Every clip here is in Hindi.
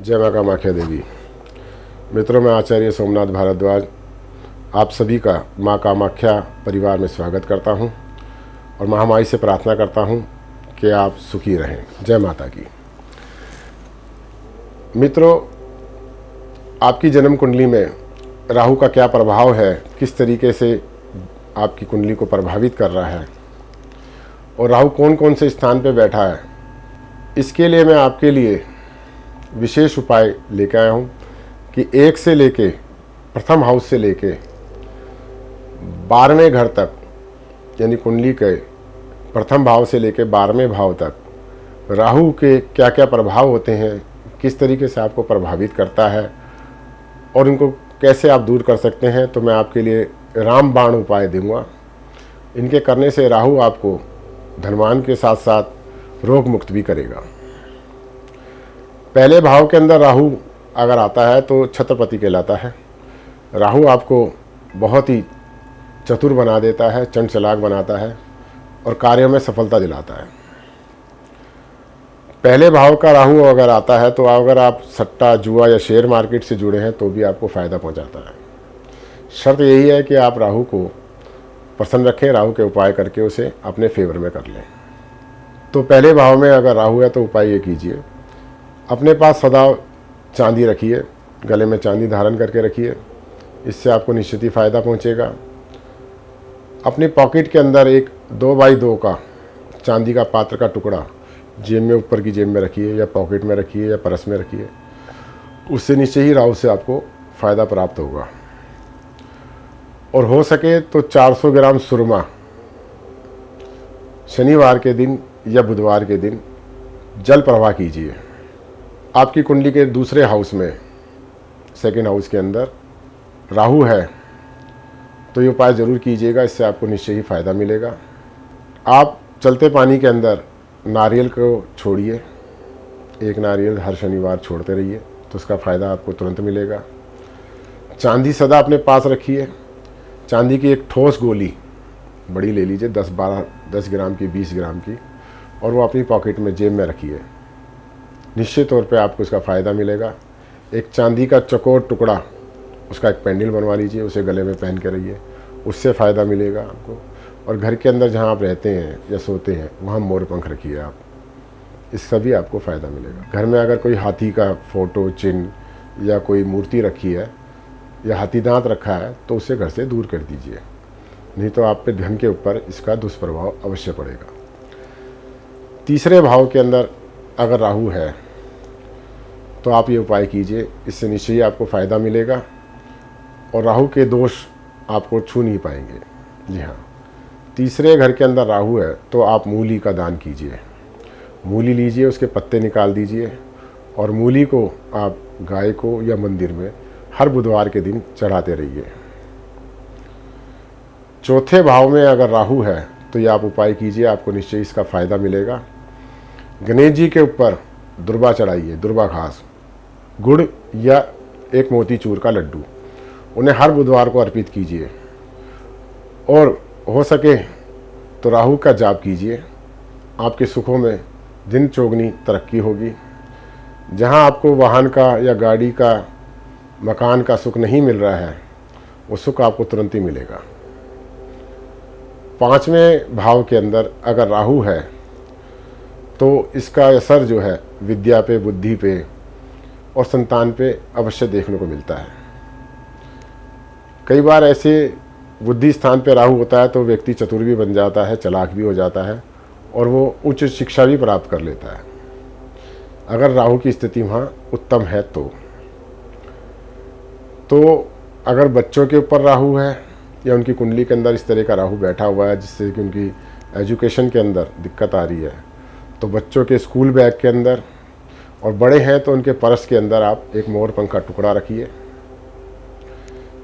जय माँ कामाख्या देवी। मित्रों, मैं आचार्य सोमनाथ भारद्वाज आप सभी का माँ कामाख्या परिवार में स्वागत करता हूँ और महामाई से प्रार्थना करता हूँ कि आप सुखी रहें। जय माता की। मित्रों, आपकी जन्म कुंडली में राहु का क्या प्रभाव है, किस तरीके से आपकी कुंडली को प्रभावित कर रहा है और राहु कौन कौन से स्थान पर बैठा है, इसके लिए मैं आपके लिए विशेष उपाय लेकर आया हूँ कि 1 से लेके प्रथम हाउस से लेके 12वें घर तक, यानी कुंडली के प्रथम भाव से लेके 12वें भाव तक राहु के क्या क्या प्रभाव होते हैं, किस तरीके से आपको प्रभावित करता है और इनको कैसे आप दूर कर सकते हैं, तो मैं आपके लिए रामबाण उपाय दूंगा। इनके करने से राहु आपको धनवान के साथ साथ रोग मुक्त भी करेगा। पहले भाव के अंदर राहु अगर आता है तो छत्रपति कहलाता है। राहु आपको बहुत ही चतुर बना देता है, चंचलाक बनाता है और कार्यों में सफलता दिलाता है। पहले भाव का राहु अगर आता है तो अगर आप सट्टा, जुआ या शेयर मार्केट से जुड़े हैं तो भी आपको फ़ायदा पहुंचाता है। शर्त यही है कि आप राहु को प्रसन्न रखें, राहु के उपाय करके उसे अपने फेवर में कर लें। तो पहले भाव में अगर राहु है तो उपाय ये कीजिए, अपने पास सदा चांदी रखिए, गले में चांदी धारण करके रखिए, इससे आपको निश्चित ही फ़ायदा पहुंचेगा। अपनी पॉकेट के अंदर एक 2x2 का चांदी का पात्र का टुकड़ा जेब में, ऊपर की जेब में रखिए या पॉकेट में रखिए या पर्स में रखिए, उससे निश्चय ही राहु से आपको फ़ायदा प्राप्त होगा। और हो सके तो 400 ग्राम सुरमा शनिवार के दिन या बुधवार के दिन जल प्रवाह कीजिए। आपकी कुंडली के दूसरे हाउस में, सेकंड हाउस के अंदर राहु है तो ये उपाय ज़रूर कीजिएगा, इससे आपको निश्चय ही फ़ायदा मिलेगा। आप चलते पानी के अंदर नारियल को छोड़िए, एक नारियल हर शनिवार छोड़ते रहिए तो उसका फ़ायदा आपको तुरंत मिलेगा। चांदी सदा अपने पास रखिए। चांदी की एक ठोस गोली बड़ी ले लीजिए, 10 ग्राम की, 20 ग्राम की, और वो अपनी पॉकेट में, जेब में रखिए। निश्चित तौर पे आपको इसका फ़ायदा मिलेगा। एक चांदी का चौकोर टुकड़ा, उसका एक पेंडल बनवा लीजिए, उसे गले में पहन के रहिए, उससे फ़ायदा मिलेगा आपको। और घर के अंदर जहाँ आप रहते हैं या सोते हैं वहाँ मोर पंख रखिए आप, इससे भी आपको फ़ायदा मिलेगा। घर में अगर कोई हाथी का फ़ोटो, चिन्ह या कोई मूर्ति रखी है या हाथी दांत रखा है तो उसे घर से दूर कर दीजिए, नहीं तो आप पे धन के ऊपर इसका दुष्प्रभाव अवश्य पड़ेगा। तीसरे भाव के अंदर अगर राहु है तो आप ये उपाय कीजिए, इससे निश्चय ही आपको फ़ायदा मिलेगा और राहु के दोष आपको छू नहीं पाएंगे। जी हाँ, तीसरे घर के अंदर राहु है तो आप मूली का दान कीजिए। मूली लीजिए, उसके पत्ते निकाल दीजिए और मूली को आप गाय को या मंदिर में हर बुधवार के दिन चढ़ाते रहिए। चौथे भाव में अगर राहु है तो ये आप उपाय कीजिए, आपको निश्चय इसका फ़ायदा मिलेगा। गणेश जी के ऊपर दुर्वा चढ़ाइए, दुर्वा घास, गुड़ या एक मोतीचूर का लड्डू, उन्हें हर बुधवार को अर्पित कीजिए। और हो सके तो राहु का जाप कीजिए, आपके सुखों में दिन चौगनी तरक्की होगी। जहां आपको वाहन का या गाड़ी का, मकान का सुख नहीं मिल रहा है, वो सुख आपको तुरंत ही मिलेगा। 5वें भाव के अंदर अगर राहु है तो इसका असर जो है विद्या पे, बुद्धि पे और संतान पे अवश्य देखने को मिलता है। कई बार ऐसे बुद्धि स्थान पे राहु होता है तो व्यक्ति चतुर भी बन जाता है, चालाक भी हो जाता है और वो उच्च शिक्षा भी प्राप्त कर लेता है, अगर राहु की स्थिति वहाँ उत्तम है तो अगर बच्चों के ऊपर राहु है या उनकी कुंडली के अंदर इस तरह का राहु बैठा हुआ है जिससे कि उनकी एजुकेशन के अंदर दिक्कत आ रही है, तो बच्चों के स्कूल बैग के अंदर, और बड़े हैं तो उनके पर्स के अंदर आप एक मोर पंख का टुकड़ा रखिए।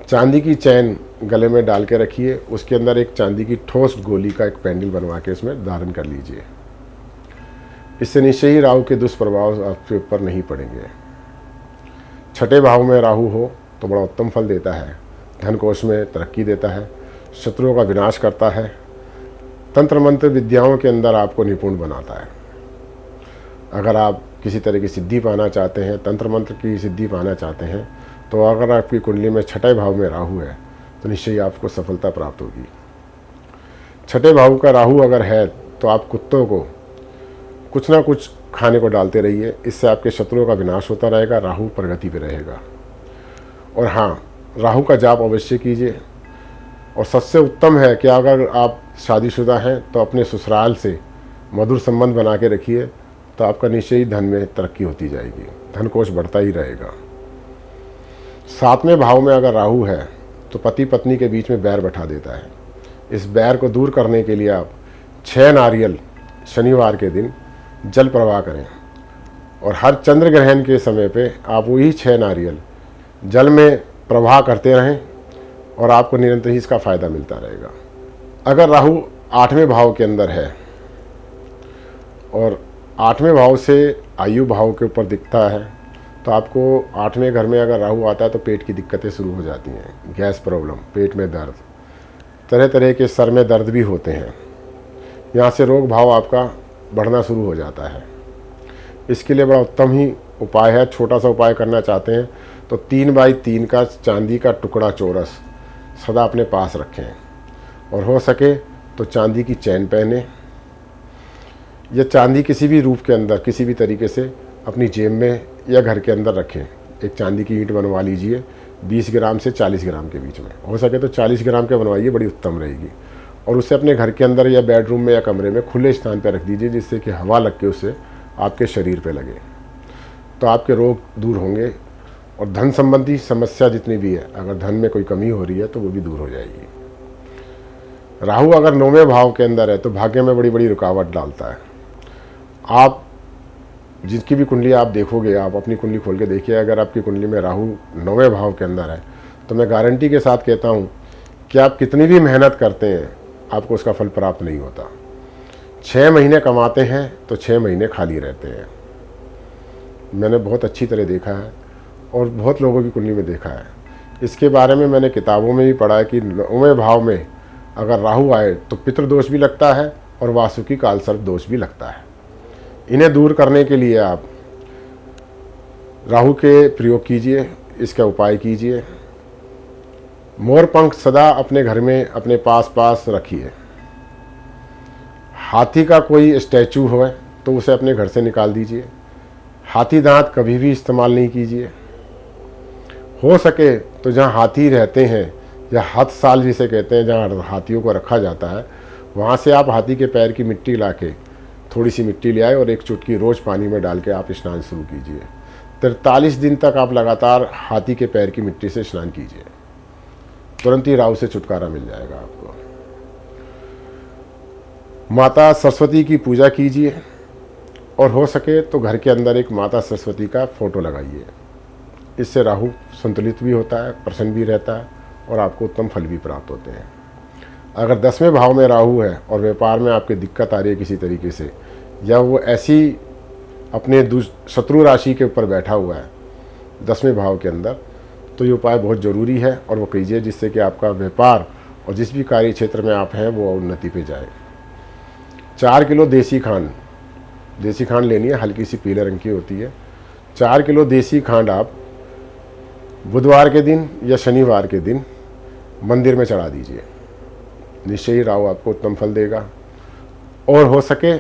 चांदी की चैन गले में डाल के रखिए, उसके अंदर एक चांदी की ठोस गोली का एक पेंडल बनवा के उसमें धारण कर लीजिए। इससे निश्चय ही राहु के दुष्प्रभाव आपके ऊपर नहीं पड़ेंगे। छठे भाव में राहु हो तो बड़ा उत्तम फल देता है, धन कोष में तरक्की देता है, शत्रुओं का विनाश करता है, तंत्र मंत्र विद्याओं के अंदर आपको निपुण बनाता है। अगर आप किसी तरह की सिद्धि पाना चाहते हैं, तंत्र मंत्र की सिद्धि पाना चाहते हैं, तो अगर आपकी कुंडली में छठे भाव में राहु है तो निश्चय ही आपको सफलता प्राप्त होगी। छठे भाव का राहु अगर है तो आप कुत्तों को कुछ ना कुछ खाने को डालते रहिए, इससे आपके शत्रुओं का विनाश होता रहेगा, राहु प्रगति पे रहेगा। और हाँ, राहु का जाप अवश्य कीजिए। और सबसे उत्तम है कि अगर आप शादीशुदा हैं तो अपने ससुराल से मधुर संबंध बना के रखिए, तो आपका निश्चय ही धन में तरक्की होती जाएगी, धन कोष बढ़ता ही रहेगा। सातवें भाव में अगर राहु है तो पति पत्नी के बीच में बैर बैठा देता है। इस बैर को दूर करने के लिए आप 6 नारियल शनिवार के दिन जल प्रवाह करें, और हर चंद्र ग्रहण के समय पे आप वही 6 नारियल जल में प्रवाह करते रहें, और आपको निरंतर ही इसका फायदा मिलता रहेगा। अगर राहु 8वें भाव के अंदर है और 8वें भाव से आयु भाव के ऊपर दिखता है, तो आपको 8वें घर में अगर राहु आता है तो पेट की दिक्कतें शुरू हो जाती हैं, गैस प्रॉब्लम, पेट में दर्द, तरह तरह के सर में दर्द भी होते हैं। यहाँ से रोग भाव आपका बढ़ना शुरू हो जाता है। इसके लिए बड़ा उत्तम ही उपाय है, छोटा सा उपाय करना चाहते हैं तो 3x3 का चांदी का टुकड़ा चौरस सदा अपने पास रखें, और हो सके तो चांदी की चैन पहने, या चांदी किसी भी रूप के अंदर किसी भी तरीके से अपनी जेब में या घर के अंदर रखें। एक चांदी की ईंट बनवा लीजिए 20 ग्राम से 40 ग्राम के बीच में, हो सके तो 40 ग्राम के बनवाइए, बड़ी उत्तम रहेगी। और उसे अपने घर के अंदर या बेडरूम में या कमरे में खुले स्थान पर रख दीजिए, जिससे कि हवा लग के उसे आपके शरीर पे लगे, तो आपके रोग दूर होंगे। और धन संबंधी समस्या जितनी भी है, अगर धन में कोई कमी हो रही है तो वो भी दूर हो जाएगी। राहु अगर 9वें भाव के अंदर है तो भाग्य में बड़ी बड़ी रुकावट डालता है। आप जिसकी भी कुंडली आप देखोगे, आप अपनी कुंडली खोल के देखिए, अगर आपकी कुंडली में राहु 9वें भाव के अंदर है तो मैं गारंटी के साथ कहता हूँ कि आप कितनी भी मेहनत करते हैं आपको उसका फल प्राप्त नहीं होता। 6 महीने कमाते हैं तो 6 महीने खाली रहते हैं। मैंने बहुत अच्छी तरह देखा है और बहुत लोगों की कुंडली में देखा है। इसके बारे में मैंने किताबों में भी पढ़ा है कि 9वें भाव में अगर राहु आए तो पितृदोष भी लगता है और वासुकी कालसर्प दोष भी लगता है। इन्हें दूर करने के लिए आप राहु के प्रयोग कीजिए, इसका उपाय कीजिए। मोर पंख सदा अपने घर में अपने पास रखिए। हाथी का कोई स्टैचू हो तो उसे अपने घर से निकाल दीजिए। हाथी दांत कभी भी इस्तेमाल नहीं कीजिए। हो सके तो जहाँ हाथी रहते हैं या हथ साल जिसे कहते हैं, जहाँ हाथियों को रखा जाता है, वहाँ से आप हाथी के पैर की मिट्टी लाके थोड़ी सी मिट्टी ले आए और एक चुटकी रोज़ पानी में डाल के आप स्नान शुरू कीजिए। 43 दिन तक आप लगातार हाथी के पैर की मिट्टी से स्नान कीजिए, तुरंत ही राहु से छुटकारा मिल जाएगा आपको। माता सरस्वती की पूजा कीजिए, और हो सके तो घर के अंदर एक माता सरस्वती का फोटो लगाइए। इससे राहु संतुलित भी होता है, प्रसन्न भी रहता है, और आपको उत्तम फल भी प्राप्त होते हैं। अगर 10वें भाव में राहु है और व्यापार में आपकी दिक्कत आ रही है किसी तरीके से, या वो ऐसी अपने शत्रु राशि के ऊपर बैठा हुआ है 10वें भाव के अंदर, तो ये उपाय बहुत ज़रूरी है और वो कीजिए, जिससे कि आपका व्यापार और जिस भी कार्य क्षेत्र में आप हैं वो उन्नति पे जाए। 4 किलो देसी खांड लेनी है, हल्की सी पीले रंग की होती है। 4 किलो देसी खांड आप बुधवार के दिन या शनिवार के दिन मंदिर में चढ़ा दीजिए, निश्चय ही राहु आपको उत्तम फल देगा। और हो सके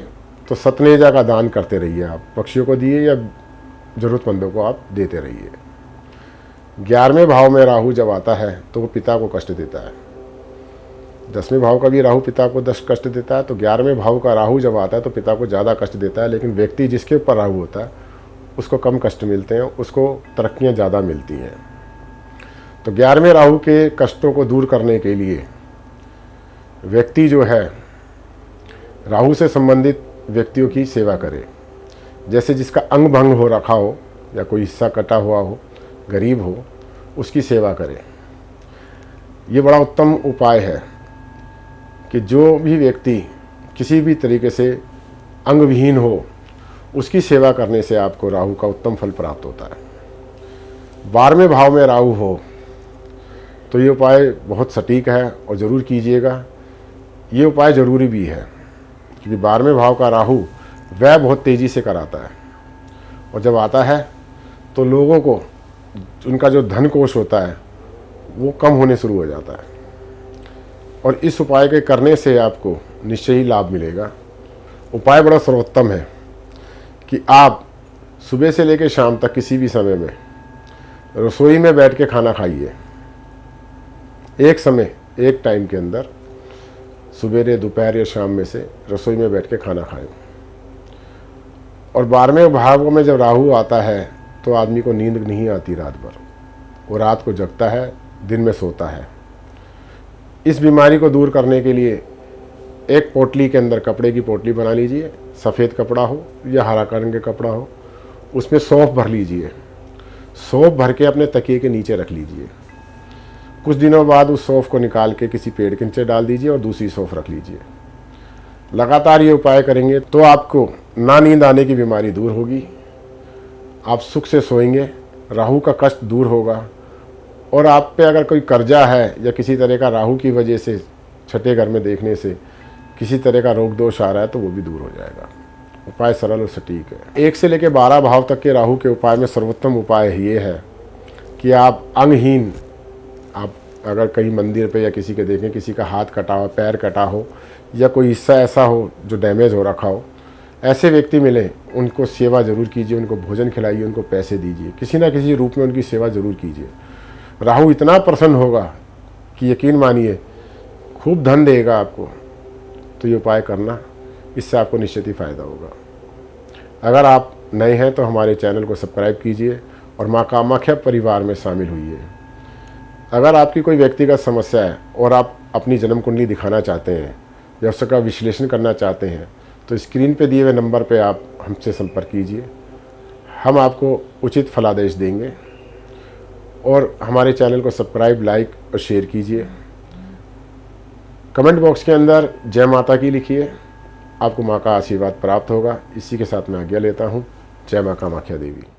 तो सतनेजा का दान करते रहिए, आप पक्षियों को दिए या ज़रूरतमंदों को आप देते रहिए। 11वें भाव में राहु जब आता है तो वो पिता को कष्ट देता है। 10वें भाव का भी राहु पिता को 10 कष्ट देता है, तो 11वें भाव का राहु जब आता है तो पिता को ज़्यादा कष्ट देता है। लेकिन व्यक्ति जिसके ऊपर राहु होता है उसको कम कष्ट मिलते हैं, उसको तरक्कियाँ ज़्यादा मिलती हैं। तो 11वें राहु के कष्टों को दूर करने के लिए व्यक्ति जो है राहु से संबंधित व्यक्तियों की सेवा करे। जैसे जिसका अंग भंग हो रखा हो या कोई हिस्सा कटा हुआ हो, गरीब हो, उसकी सेवा करे। ये बड़ा उत्तम उपाय है कि जो भी व्यक्ति किसी भी तरीके से अंग विहीन हो, उसकी सेवा करने से आपको राहु का उत्तम फल प्राप्त होता है। 12वें भाव में राहु हो तो ये उपाय बहुत सटीक है और ज़रूर कीजिएगा। ये उपाय ज़रूरी भी है क्योंकि 12वें भाव का राहु वह बहुत तेज़ी से कराता है, और जब आता है तो लोगों को उनका जो धन कोष होता है वो कम होने शुरू हो जाता है। और इस उपाय के करने से आपको निश्चय ही लाभ मिलेगा। उपाय बड़ा सर्वोत्तम है कि आप सुबह से लेकर शाम तक किसी भी समय में रसोई में बैठ के खाना खाइए। एक समय, एक टाइम के अंदर सुबह, दोपहर या शाम में से रसोई में बैठ के खाना खाएं। और 12वें भावों में जब राहु आता है तो आदमी को नींद नहीं आती रात भर, वो रात को जगता है, दिन में सोता है। इस बीमारी को दूर करने के लिए एक पोटली के अंदर कपड़े की पोटली बना लीजिए, सफ़ेद कपड़ा हो या हरा रंग का कपड़ा हो, उसमें सौंफ भर लीजिए। सौंफ भर के अपने तकिए के नीचे रख लीजिए। कुछ दिनों बाद उस सौंफ को निकाल के किसी पेड़ के नीचे डाल दीजिए और दूसरी सौंफ रख लीजिए। लगातार ये उपाय करेंगे तो आपको ना नींद आने की बीमारी दूर होगी, आप सुख से सोएंगे, राहु का कष्ट दूर होगा। और आप पे अगर कोई कर्जा है या किसी तरह का राहु की वजह से छठे घर में देखने से किसी तरह का रोग दोष आ रहा है तो वो भी दूर हो जाएगा। उपाय सरल और सटीक है। 1 से लेकर 12 भाव तक के राहु के उपाय में सर्वोत्तम उपाय ये है कि आप अंगहीन, आप अगर कहीं मंदिर पे या किसी के देखें किसी का हाथ कटा हो, पैर कटा हो या कोई हिस्सा ऐसा हो जो डैमेज हो रखा हो, ऐसे व्यक्ति मिले, उनको सेवा ज़रूर कीजिए, उनको भोजन खिलाइए, उनको पैसे दीजिए, किसी ना किसी रूप में उनकी सेवा ज़रूर कीजिए। राहु इतना प्रसन्न होगा कि यकीन मानिए खूब धन देगा आपको। तो ये उपाय करना, इससे आपको निश्चित ही फ़ायदा होगा। अगर आप नए हैं तो हमारे चैनल को सब्सक्राइब कीजिए और माँ कामाख्या परिवार में शामिल हुइए। अगर आपकी कोई व्यक्तिगत समस्या है और आप अपनी जन्म कुंडली दिखाना चाहते हैं या उसका विश्लेषण करना चाहते हैं तो स्क्रीन पे दिए हुए नंबर पे आप हमसे संपर्क कीजिए, हम आपको उचित फलादेश देंगे। और हमारे चैनल को सब्सक्राइब, लाइक और शेयर कीजिए। कमेंट बॉक्स के अंदर जय माता की लिखिए, आपको माँ का आशीर्वाद प्राप्त होगा। इसी के साथ मैं आज्ञा लेता हूँ। जय माँ कामाख्या देवी।